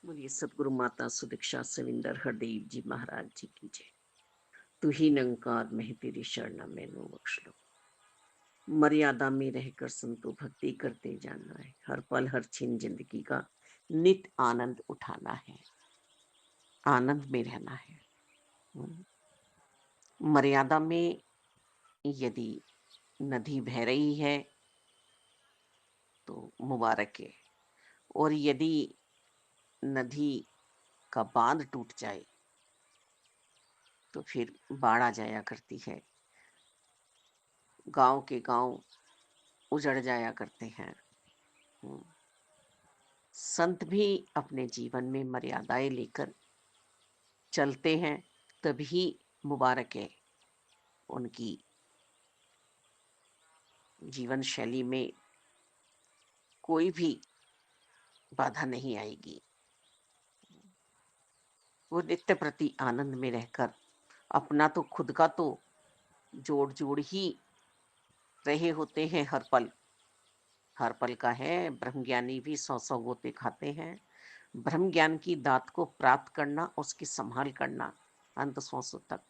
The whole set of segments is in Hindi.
बोलिए सदगुरु माता सुदीक्षा सविंदर हरदेव जी महाराज जी की जय। तू ही निरंकार मैं तेरी शरण मैनू बख्श लो। मर्यादा में रहकर संतो भक्ति करते जाना है। हर पल हर क्षण जिंदगी का नित आनंद उठाना है। आनंद में रहना है। हम्म, मर्यादा में यदि नदी बह रही है तो मुबारक है। और यदि नदी का बांध टूट जाए तो फिर बाढ़ आ जाया करती है। गांव के गांव उजड़ जाया करते हैं। हम्म, संत भी अपने जीवन में मर्यादाएं लेकर चलते हैं, तभी मुबारक है। उनकी जीवन शैली में कोई भी बाधा नहीं आएगी। वो नित्य प्रति आनंद में रहकर अपना तो खुद का तो जोड़ जोड़ ही रहे होते हैं। हर पल का है। ब्रह्म ज्ञानी भी सौ सौ गोते खाते हैं। ब्रह्म ज्ञान की दात को प्राप्त करना, उसकी संभाल करना अंत श्वास तक।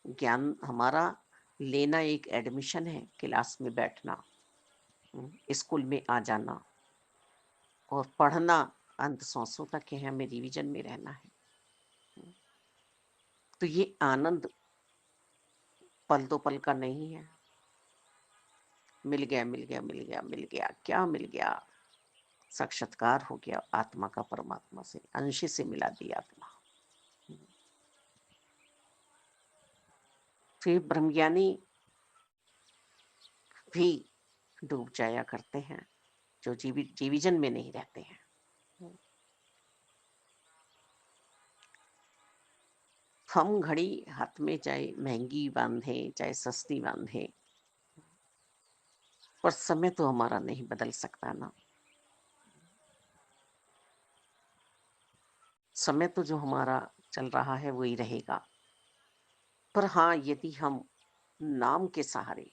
ज्ञान हमारा लेना एक एडमिशन है, क्लास में बैठना, स्कूल में आ जाना और पढ़ना अंत सांसों तक है, हमें रिवीजन में रहना है। तो ये आनंद पल दो पल का नहीं है। मिल गया मिल गया मिल गया मिल गया, क्या मिल गया? साक्षात्कार हो गया आत्मा का, परमात्मा से अंश से मिला दी आत्मा। फिर ब्रह्मज्ञानी भी डूब जाया करते हैं जो जीविजन में नहीं रहते हैं। हम घड़ी हाथ में चाहे महंगी बांधे चाहे सस्ती बांधे, पर समय तो हमारा नहीं बदल सकता ना। समय तो जो हमारा चल रहा है वही रहेगा। पर हाँ, यदि हम नाम के सहारे,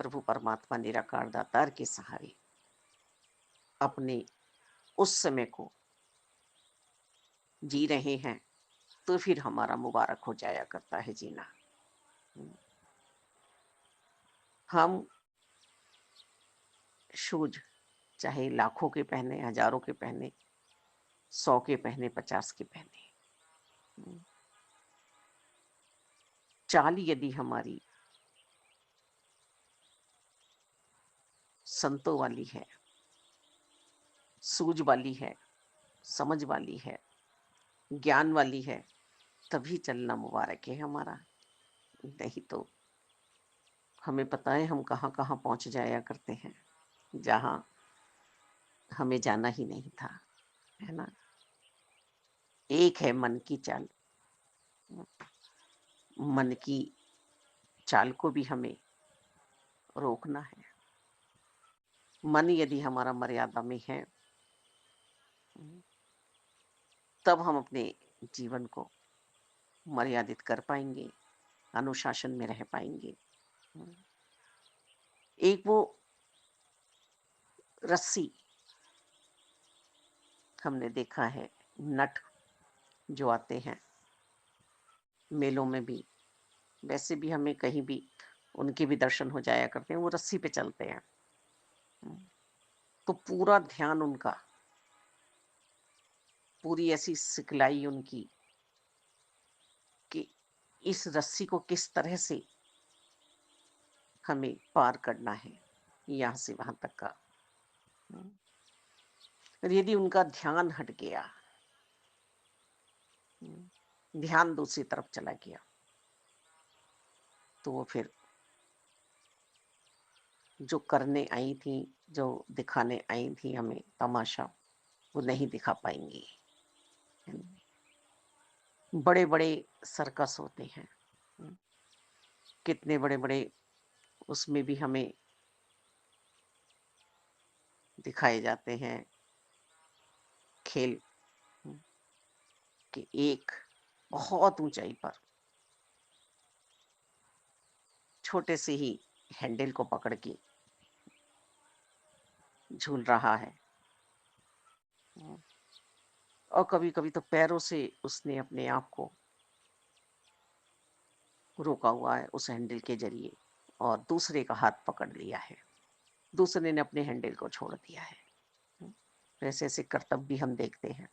प्रभु परमात्मा निराकार दातार के सहारे अपने उस समय को जी रहे हैं, तो फिर हमारा मुबारक हो जाया करता है जीना। हम शूज चाहे लाखों के पहने, हजारों के पहने, 100 के पहने, 50 के पहने, चाल यदि हमारी संतों वाली है, सूझ वाली है, समझ वाली है, ज्ञान वाली है, तभी चलना मुबारक है हमारा। नहीं तो हमें पता है हम कहाँ कहाँ पहुंच जाया करते हैं, जहाँ हमें जाना ही नहीं था, है ना। एक है मन की चाल। मन की चाल को भी हमें रोकना है। मन यदि हमारा मर्यादा में है, तब हम अपने जीवन को मर्यादित कर पाएंगे, अनुशासन में रह पाएंगे। एक वो रस्सी हमने देखा है, नट जो आते हैं मेलों में भी, वैसे भी हमें कहीं भी उनके भी दर्शन हो जाया करते हैं, वो रस्सी पे चलते हैं। तो पूरा ध्यान उनका, पूरी ऐसी सिखलाई उनकी कि इस रस्सी को किस तरह से हमें पार करना है, यहाँ से वहां तक का। और यदि उनका ध्यान हट गया, ध्यान दूसरी तरफ चला गया, तो वो फिर जो करने आई थी, जो दिखाने आई थी हमें तमाशा, वो नहीं दिखा पाएंगी। बड़े बड़े सर्कस होते हैं, कितने बड़े बड़े उसमें भी हमें दिखाए जाते हैं खेल, कि एक बहुत ऊंचाई पर छोटे से ही हैंडल को पकड़ के झूल रहा है। और कभी कभी तो पैरों से उसने अपने आप को रोका हुआ है उस हैंडल के जरिए, और दूसरे का हाथ पकड़ लिया है, दूसरे ने अपने हैंडल को छोड़ दिया है। तो ऐसे ऐसे कर्तव्य भी हम देखते हैं।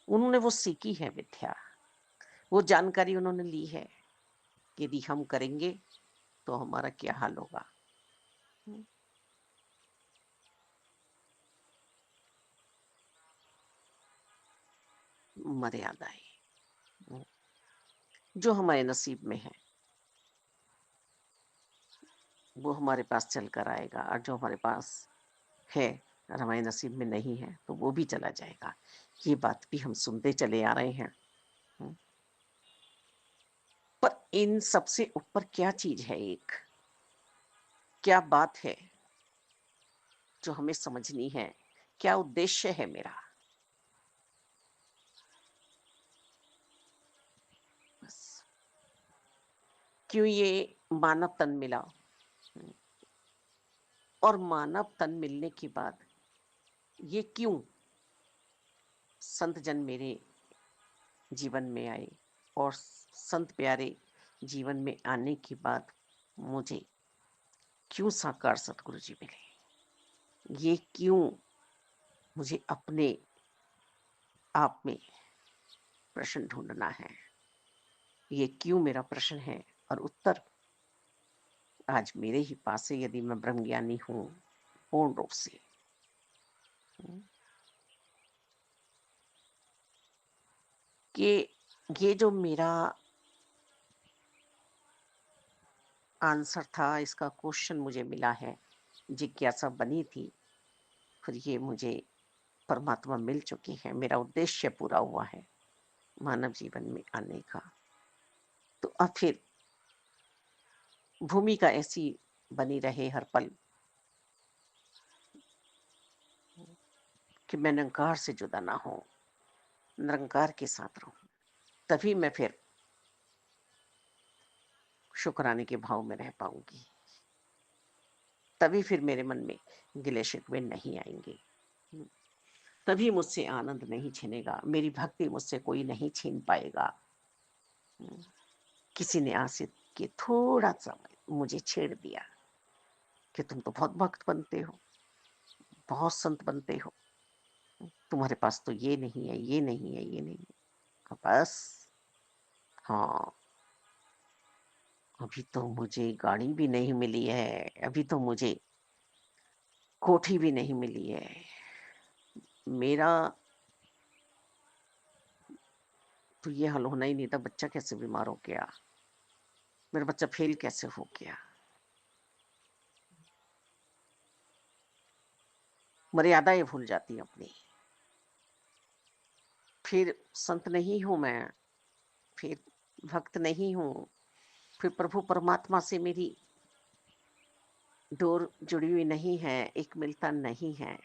उन्होंने वो सीखी है विद्या, वो जानकारी उन्होंने ली है कि यदि हम करेंगे तो हमारा क्या हाल होगा। मर्यादाएं जो हमारे नसीब में है वो हमारे पास चल कर आएगा, और जो हमारे पास है और हमारे नसीब में नहीं है तो वो भी चला जाएगा। ये बात भी हम सुनते चले आ रहे हैं। पर इन सबसे ऊपर क्या चीज है, एक क्या बात है जो हमें समझनी है, क्या उद्देश्य है मेरा। बस क्यों ये मानव तन मिला, और मानव तन मिलने के बाद ये क्यों संत जन मेरे जीवन में आए, और संत प्यारे जीवन में आने के बाद मुझे क्यों साकार सतगुरु जी मिले, ये क्यों मुझे अपने आप में प्रश्न ढूंढना है, ये क्यों मेरा प्रश्न है। और उत्तर आज मेरे ही पास है, यदि मैं ब्रह्मज्ञानी हूं पूर्ण रूप से। कि ये जो मेरा आंसर था, इसका क्वेश्चन मुझे मिला है, जिज्ञासा बनी थी, फिर ये मुझे परमात्मा मिल चुकी है, मेरा उद्देश्य पूरा हुआ है मानव जीवन में आने का। तो अब फिर भूमिका ऐसी बनी रहे हर पल कि मैं निरंकार से जुदा ना हो, निरंकार के साथ रहूं, तभी मैं फिर शुक्राने के भाव में रह पाऊंगी, तभी फिर मेरे मन में गिले शिकवे नहीं आएंगे, तभी मुझसे आनंद नहीं छिनेगा, मेरी भक्ति मुझसे कोई नहीं छीन पाएगा। किसी ने आसित के थोड़ा सा मुझे छेड़ दिया कि तुम तो बहुत भक्त बनते हो, बहुत संत बनते हो, तुम्हारे पास तो ये नहीं है, ये नहीं है, ये नहीं है। बस हाँ, अभी तो मुझे गाड़ी भी नहीं मिली है, अभी तो मुझे कोठी भी नहीं मिली है, मेरा तो ये हाल होना ही नहीं था, बच्चा कैसे बीमार हो गया, मेरा बच्चा फेल कैसे हो गया। मर्यादाएं भूल जाती अपनी। फिर संत नहीं हूं मैं, फिर भक्त नहीं हूं, फिर प्रभु परमात्मा से मेरी डोर जुड़ी हुई नहीं है, एक मिलता नहीं है।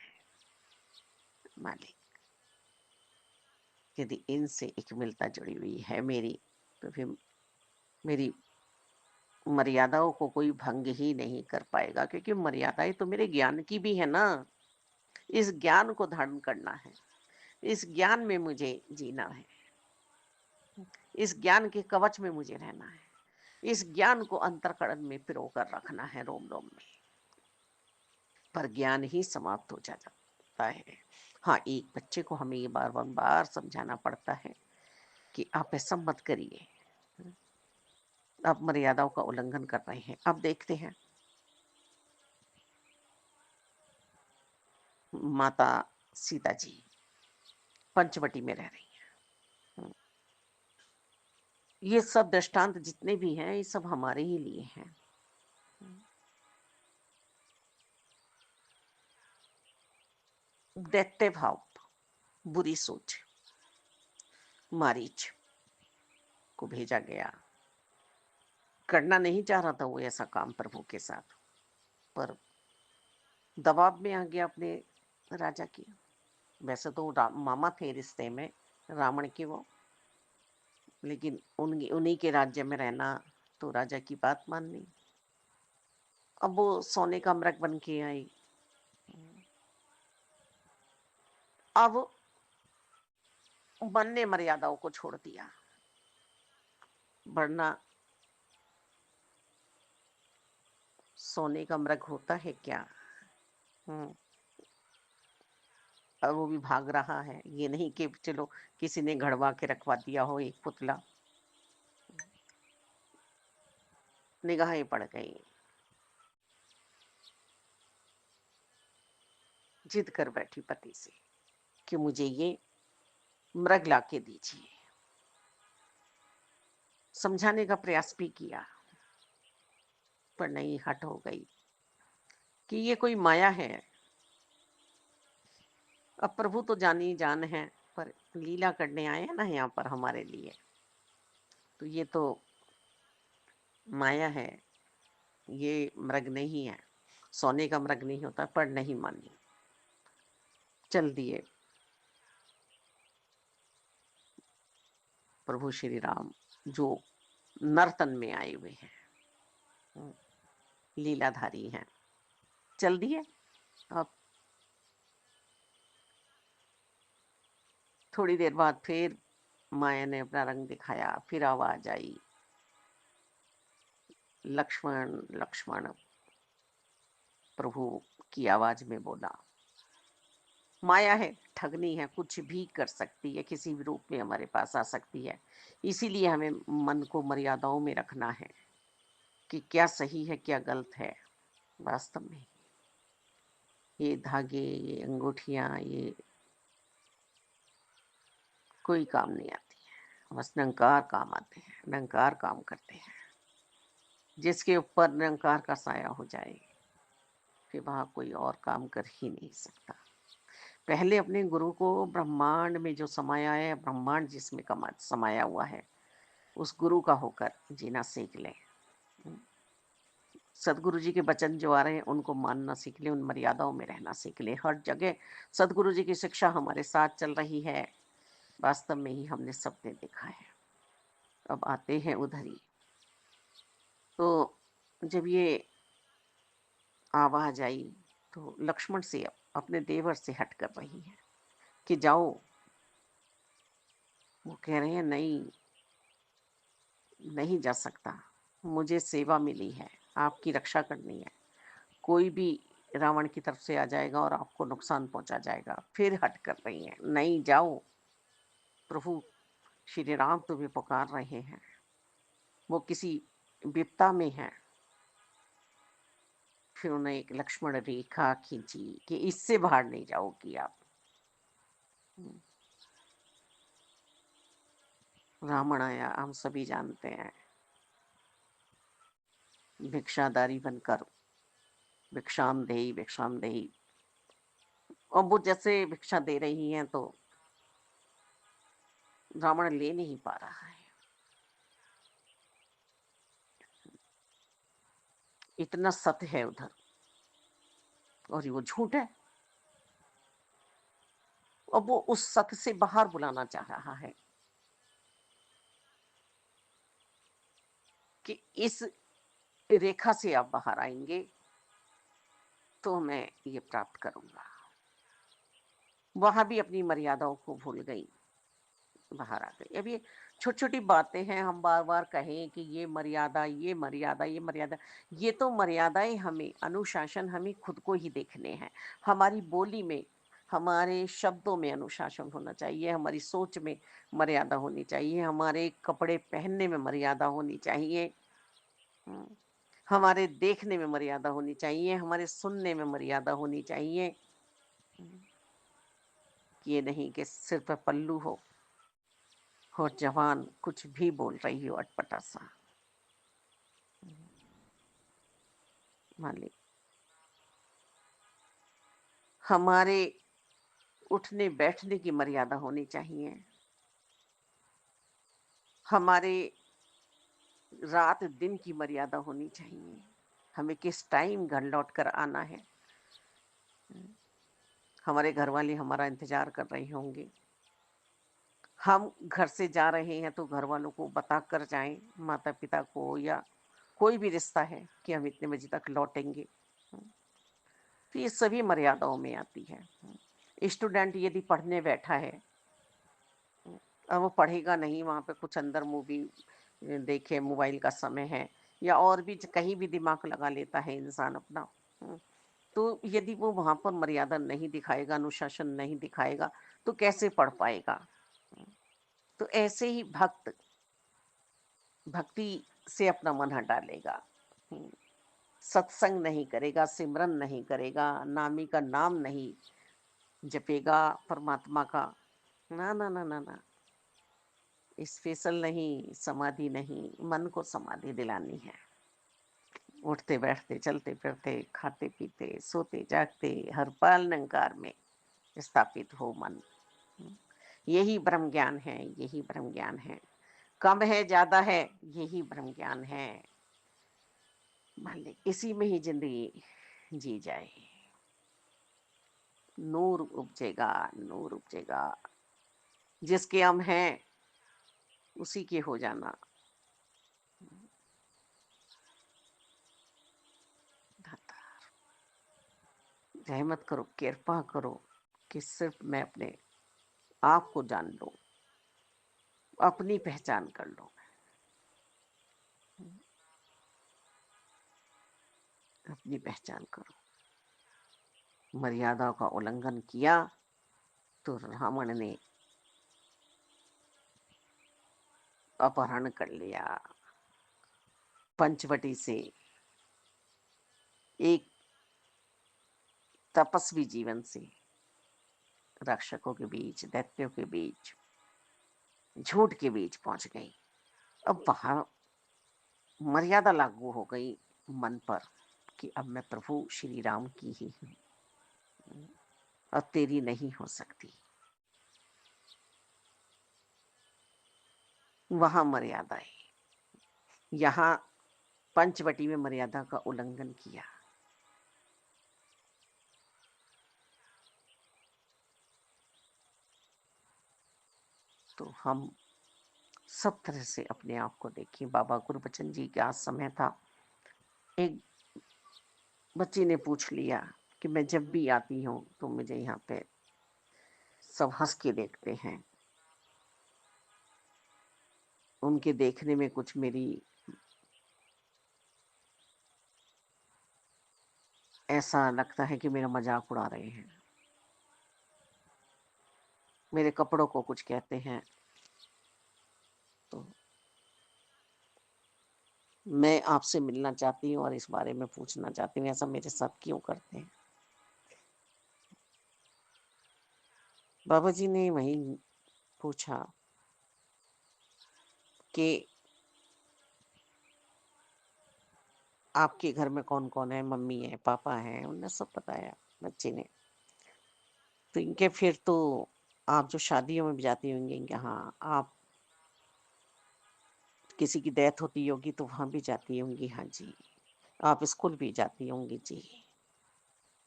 मालिक, यदि इनसे एक मिलता जुड़ी हुई है मेरी, तो फिर मेरी मर्यादाओं को कोई भंग ही नहीं कर पाएगा, क्योंकि मर्यादाएं तो मेरे ज्ञान की भी है ना। इस ज्ञान को धारण करना है, इस ज्ञान में मुझे जीना है, इस ज्ञान के कवच में मुझे रहना है, इस ज्ञान को अंतर्करण में पिरो कर रखना है रोम रोम में। पर ज्ञान ही समाप्त हो जाता है। हाँ, एक बच्चे को हमें ये बार बार बार समझाना पड़ता है कि आप ऐसा मत करिए, आप मर्यादाओं का उल्लंघन कर रहे हैं। अब देखते हैं माता सीता जी पंचवटी में रह रही हैं। ये सब दृष्टांत जितने भी हैं, ये सब हमारे ही लिए हैं। दैत्य भाव, बुरी सोच, मारीच को भेजा गया। करना नहीं चाह रहा था वो ऐसा काम प्रभु के साथ, पर दबाव में आ गया अपने राजा की। वैसे तो मामा थे रिश्ते में रावण के वो, लेकिन उन्हीं के राज्य में रहना तो राजा की बात माननी। अब वो सोने का मृग बन के आई, अब मन ने मर्यादाओं को छोड़ दिया, वरना सोने का मृग होता है क्या। हम्म, अब वो भी भाग रहा है, ये नहीं कि चलो किसी ने घड़वा के रखवा दिया हो एक पुतला। निगाहें पड़ गई, जिद कर बैठी पति से कि मुझे ये मृग ला के दीजिए। समझाने का प्रयास भी किया, पर नहीं, हट हो गई कि ये कोई माया है। अब प्रभु तो जानी जान है, पर लीला करने आए हैं ना यहाँ पर हमारे लिए, तो ये तो माया है, ये मृग नहीं है, सोने का मृग नहीं होता। पर नहीं मानी, चल दिए प्रभु श्री राम, जो नर्तन में आए हुए हैं, लीलाधारी हैं, चल दिए। अब थोड़ी देर बाद फिर माया ने अपना रंग दिखाया, फिर आवाज आई, लक्ष्मण लक्ष्मण। प्रभु की आवाज में बोला, माया है, ठगनी है, कुछ भी कर सकती है, किसी भी रूप में हमारे पास आ सकती है। इसीलिए हमें मन को मर्यादाओं में रखना है कि क्या सही है क्या गलत है। वास्तव में ये धागे, ये अंगूठियां, ये कोई काम नहीं आती है, बस निरंकार काम आते हैं, निरंकार काम करते हैं। जिसके ऊपर निरंकार का साया हो जाए, फिर वहां कोई और काम कर ही नहीं सकता। पहले अपने गुरु को ब्रह्मांड में जो समाया है, ब्रह्मांड जिसमें समाया हुआ है, उस गुरु का होकर जीना सीख लें। सदगुरु जी के वचन जो आ रहे हैं उनको मानना सीख लें, उन मर्यादाओं में रहना सीख लें। हर जगह सदगुरु जी की शिक्षा हमारे साथ चल रही है, वास्तव में ही हमने सबने देखा है। अब आते हैं उधर ही, तो जब ये आवाज आई तो लक्ष्मण से अपने देवर से हट कर रही है कि जाओ। वो कह रहे हैं नहीं, नहीं जा सकता, मुझे सेवा मिली है, आपकी रक्षा करनी है। कोई भी रावण की तरफ से आ जाएगा और आपको नुकसान पहुंचा जाएगा। फिर हट कर रही है, नहीं जाओ, प्रभु श्री राम तुम्हें पुकार रहे हैं, वो किसी विपदा में है। फिर उन्हें एक लक्ष्मण रेखा खींची कि इससे बाहर नहीं जाओगी आप। रावण आया, हम सभी जानते हैं, भिक्षादारी बनकर, भिक्षाम देही। और वो जैसे भिक्षा दे रही हैं तो रावण ले नहीं पा रहा है, इतना सत्य है उधर, और वो झूठ है। और वो उस सत्य से बाहर बुलाना चाह रहा है कि इस रेखा से आप बाहर आएंगे तो मैं ये प्राप्त करूंगा। वहां भी अपनी मर्यादाओं को भूल गई, बाहर आ गई। अब ये छोटी छोटी बातें हैं, हम बार बार कहें कि ये मर्यादा, ये मर्यादा, ये मर्यादा, ये तो मर्यादाएं हमें, अनुशासन हमें खुद को ही देखने हैं। हमारी बोली में, हमारे शब्दों में अनुशासन होना चाहिए, हमारी सोच में मर्यादा होनी चाहिए, हमारे कपड़े पहनने में मर्यादा होनी चाहिए, हम्म, हमारे देखने में मर्यादा होनी चाहिए, हमारे सुनने में मर्यादा होनी चाहिए। ये नहीं कि सिर पर पल्लू हो और जवान कुछ भी बोल रही हो अटपटा सा। मालिक, हमारे उठने बैठने की मर्यादा होनी चाहिए, हमारे रात दिन की मर्यादा होनी चाहिए, हमें किस टाइम घर लौट कर आना है। हमारे घर वाले हमारा इंतजार कर रहे होंगे, हम घर से जा रहे हैं तो घर वालों को बता कर जाएं, माता पिता को या कोई भी रिश्ता है कि हम इतने बजे तक लौटेंगे। तो ये सभी मर्यादाओं में आती है। स्टूडेंट यदि पढ़ने बैठा है, और वो पढ़ेगा नहीं, वहाँ पे कुछ अंदर मूवी देखे, मोबाइल का समय है, या और भी कहीं भी दिमाग लगा लेता है इंसान अपना। हम्म, तो यदि वो वहाँ पर मर्यादा नहीं दिखाएगा, अनुशासन नहीं दिखाएगा, तो कैसे पढ़ पाएगा? हम्म, तो ऐसे ही भक्त भक्ति से अपना मन हटा लेगा। हम्म, सत्संग नहीं करेगा, सिमरन नहीं करेगा, नामी का नाम नहीं जपेगा, परमात्मा का, ना ना ना ना ना, स्पेशल नहीं, समाधि नहीं, मन को समाधि दिलानी है। उठते बैठते, चलते फिरते, खाते पीते, सोते जागते, हर पल निरंकार में स्थापित हो मन। यही ब्रह्म ज्ञान है, यही ब्रह्म ज्ञान है। कम है ज्यादा है, यही ब्रह्म ज्ञान है। भले इसी में ही जिंदगी जी जाए, नूर उपजेगा, नूर उपजेगा। जिसके हम हैं उसी के हो जाना। दाता रहमत करो, कृपा करो कि सिर्फ मैं अपने आप को जान लूं, अपनी पहचान कर लूं। अपनी पहचान करो। मर्यादा का उल्लंघन किया तो रावण ने अपहरण कर लिया। पंचवटी से एक तपस्वी जीवन से रक्षकों के बीच, दैत्यों के बीच, झूठ के बीच पहुंच गई। अब वहां मर्यादा लागू हो गई मन पर कि अब मैं प्रभु श्री राम की ही हूं, अब तेरी नहीं हो सकती। वहां मर्यादा है। यहाँ पंचवटी में मर्यादा का उल्लंघन किया। तो हम सब तरह से अपने आप को देखिए। बाबा गुरबचन जी का समय था, एक बच्ची ने पूछ लिया कि मैं जब भी आती हूँ तो मुझे यहाँ पे सब हंस के देखते हैं, उनके देखने में कुछ मेरी ऐसा लगता है कि मेरा मजाक उड़ा रहे हैं, मेरे कपड़ों को कुछ कहते हैं। तो मैं आपसे मिलना चाहती हूँ और इस बारे में पूछना चाहती हूँ, ऐसा मेरे साथ क्यों करते हैं? बाबा जी ने वही पूछा कि आपके घर में कौन कौन है, मम्मी है, पापा है, उन्होंने सब बताया बच्चे ने। तो इनके फिर तो आप जो शादियों में भी जाती होंगी, इनके हाँ, आप किसी की डेथ होती होगी तो वहां भी जाती होंगी, हाँ जी। आप स्कूल भी जाती होंगी जी,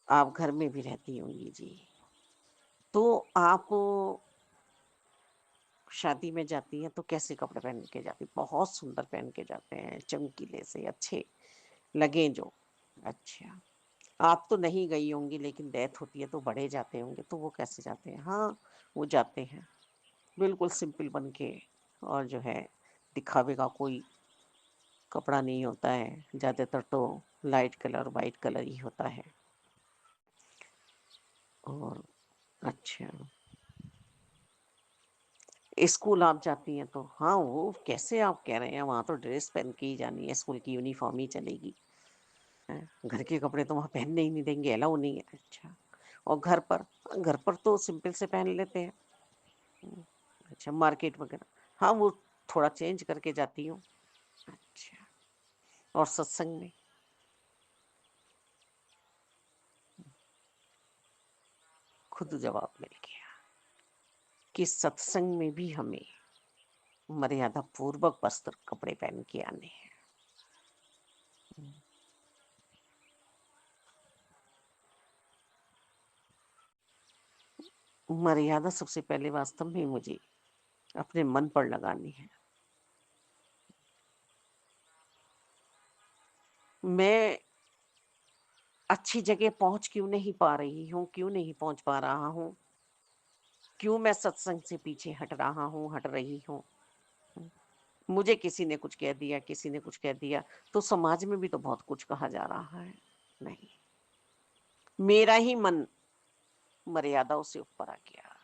आप घर में भी रहती होंगी जी। तो आप शादी में जाती हैं तो कैसे कपड़े पहन के जाती? बहुत सुंदर पहन के जाते हैं, चमकीले से अच्छे लगे जो। अच्छा, आप तो नहीं गई होंगी, लेकिन डेथ होती है तो बड़े जाते होंगे, तो वो कैसे जाते हैं? हाँ, वो जाते हैं बिल्कुल सिंपल बन के, और जो है दिखावे का कोई कपड़ा नहीं होता है, ज्यादातर तो लाइट कलर, वाइट कलर ही होता है। और अच्छा, स्कूल आप जाती हैं तो हाँ, वो कैसे आप कह रहे हैं, वहां तो ड्रेस पहन के ही जानी है, स्कूल की यूनिफॉर्म ही चलेगी। हैं? घर के कपड़े तो वहां पहनने ही नहीं देंगे, अलाउ नहीं है। अच्छा, और घर पर तो सिंपल से पहन लेते हैं। हम्म, अच्छा, मार्केट वगैरह हाँ, वो थोड़ा चेंज करके जाती हूँ। अच्छा, और सत्संग में खुद जवाब मिल गया कि सत्संग में भी हमें मर्यादा पूर्वक वस्त्र, कपड़े पहन के आने हैं। मर्यादा सबसे पहले वास्तव में मुझे अपने मन पर लगानी है। मैं अच्छी जगह पहुंच क्यों नहीं पा रही हूँ, क्यों नहीं पहुंच पा रहा हूँ, क्यों मैं सत्संग से पीछे हट रहा हूँ, हट रही हूँ। मुझे किसी ने कुछ कह दिया, किसी ने कुछ कह दिया, तो समाज में भी तो बहुत कुछ कहा जा रहा है। नहीं, मेरा ही मन मर्यादाओं से ऊपर आ गया।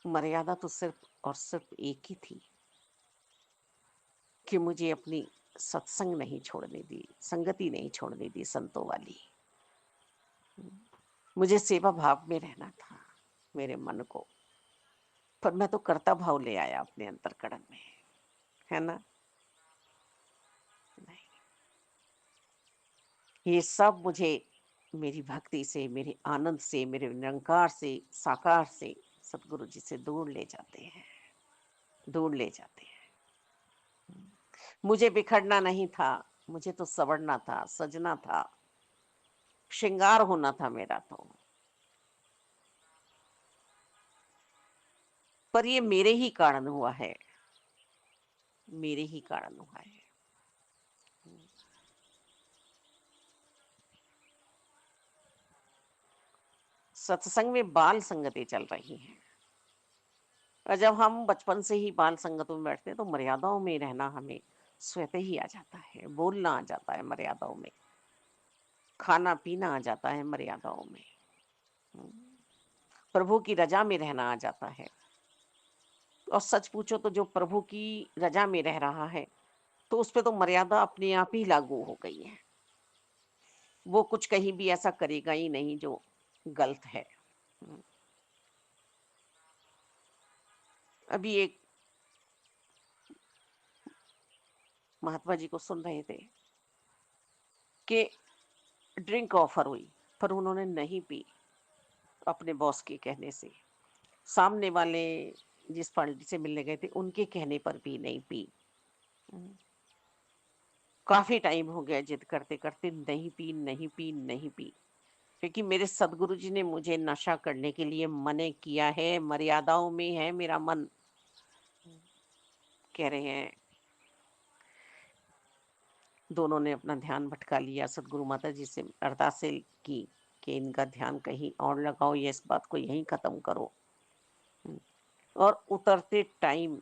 मर्यादा तो सिर्फ और सिर्फ एक ही थी कि मुझे अपनी सत्संग नहीं छोड़ने दी, संगति नहीं छोड़ने दी संतों वाली। मुझे सेवा भाव में रहना था मेरे मन को, पर मैं तो कर्ता भाव ले आया अपने अंतर्करण में, है ना? नहीं, ये सब मुझे मेरी भक्ति से, मेरे आनंद से, मेरे निरंकार से, साकार से, सतगुरु जी से दूर ले जाते हैं, दूर ले जाते हैं। मुझे बिखरना नहीं था, मुझे तो संवरना था, सजना था, श्रृंगार होना था मेरा तो। पर ये मेरे ही कारण हुआ है, मेरे ही कारण हुआ है। सत्संग में बाल संगतें चल रही हैं, और जब हम बचपन से ही बाल संगतों में बैठते हैं तो मर्यादाओं में रहना हमें स्वतः ही आ जाता है, बोलना आ जाता है मर्यादाओं में, खाना पीना आ जाता है मर्यादाओं में, प्रभु की रजा में रहना आ जाता है। और सच पूछो तो जो प्रभु की रजा में रह रहा है तो उस पे तो मर्यादा अपने आप ही लागू हो गई है। वो कुछ कहीं भी ऐसा करेगा ही नहीं जो गलत है। अभी एक महात्मा जी को सुन रहे थे कि ड्रिंक ऑफर हुई, पर उन्होंने नहीं पी अपने बॉस के कहने से। सामने वाले जिस पार्टी से मिलने गए थे उनके कहने पर भी नहीं पी। काफी टाइम हो गया जिद करते करते, नहीं पी, नहीं पी, नहीं पी, क्योंकि मेरे सदगुरु जी ने मुझे नशा करने के लिए मने किया है, मर्यादाओं में है मेरा मन। कह रहे हैं, दोनों ने अपना ध्यान भटका लिया, सदगुरु माता जी से अरदासें की कि इनका ध्यान कहीं और लगाओ, ये इस बात को यहीं खत्म करो। और उतरते टाइम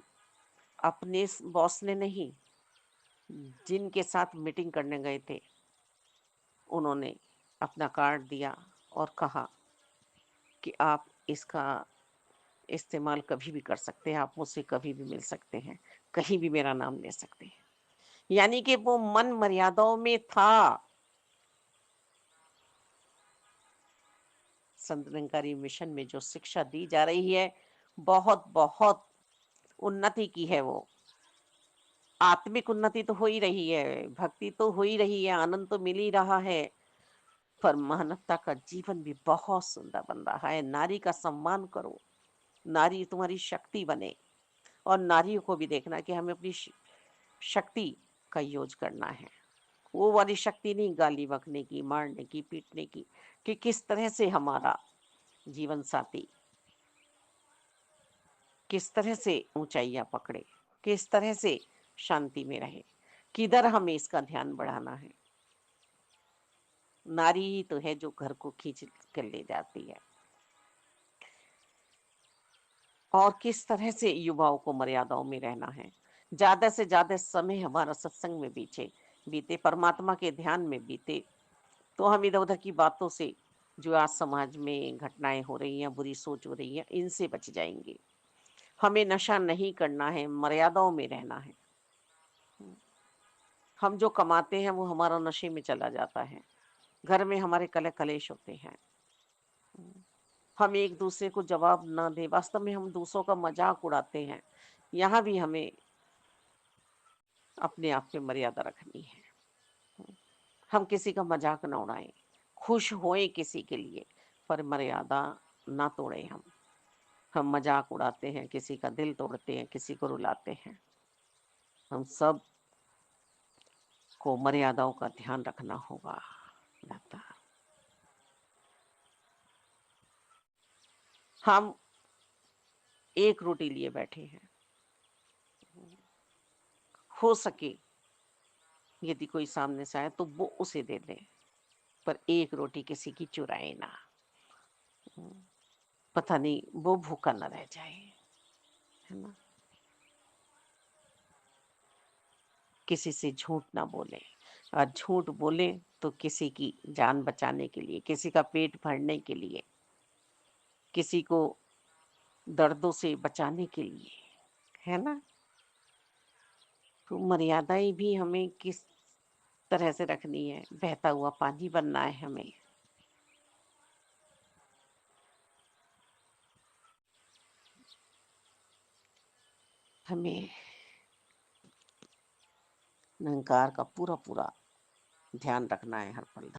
अपने बॉस ने नहीं, जिनके साथ मीटिंग करने गए थे उन्होंने अपना कार्ड दिया और कहा कि आप इसका इस्तेमाल कभी भी कर सकते हैं, आप मुझसे कभी भी मिल सकते हैं, कहीं भी मेरा नाम ले सकते हैं। यानी कि वो मन मर्यादाओं में था। संत निरंकारी मिशन में जो शिक्षा दी जा रही है, बहुत बहुत उन्नति की है वो। आत्मिक उन्नति तो हो ही रही है, भक्ति तो हो ही रही है, आनंद तो मिल ही रहा है, पर मानवता का जीवन भी बहुत सुंदर बन रहा है। नारी का सम्मान करो, नारी तुम्हारी शक्ति बने, और नारियों को भी देखना कि हमें अपनी शक्ति का यूज करना है। वो वाली शक्ति नहीं गाली बकने की, मारने की, पीटने की, कि किस तरह से हमारा जीवन साथी किस तरह से ऊंचाइयां पकड़े, किस तरह से शांति में रहे, किधर हमें इसका ध्यान बढ़ाना है। नारी ही तो है जो घर को खींच कर ले जाती है। और किस तरह से युवाओं को मर्यादाओं में रहना है, ज्यादा से ज्यादा समय हमारा सत्संग में बीते, परमात्मा के ध्यान में बीते, तो हम इधर उधर की बातों से, जो आज समाज में घटनाएं हो रही हैं, बुरी सोच हो रही है, इनसे बच जाएंगे। हमें नशा नहीं करना है, मर्यादाओं में रहना है। हम जो कमाते हैं वो हमारा नशे में चला जाता है, घर में हमारे कलह कलेश होते हैं, हम एक दूसरे को जवाब ना दे, वास्तव में हम दूसरों का मजाक उड़ाते हैं। यहाँ भी हमें अपने आप पे मर्यादा रखनी है। हम किसी का मजाक ना उड़ाएं, खुश होएं किसी के लिए, पर मर्यादा ना तोड़े। हम मजाक उड़ाते हैं, किसी का दिल तोड़ते हैं, किसी को रुलाते हैं। हम सब को मर्यादाओं का ध्यान रखना होगा। दाता, हम एक रोटी लिए बैठे हैं, हो सके यदि कोई सामने से आए तो वो उसे दे दे, पर एक रोटी किसी की चुराए ना। हम्म, पता नहीं वो भूखा ना रह जाए, है ना। किसी से झूठ ना बोले, और झूठ बोले तो किसी की जान बचाने के लिए, किसी का पेट भरने के लिए, किसी को दर्दों से बचाने के लिए, है ना। तो मर्यादाएं भी हमें किस तरह से रखनी है, बहता हुआ पानी बनना है हमें। हमें निरंकार का पूरा पूरा ध्यान रखना है हर पल।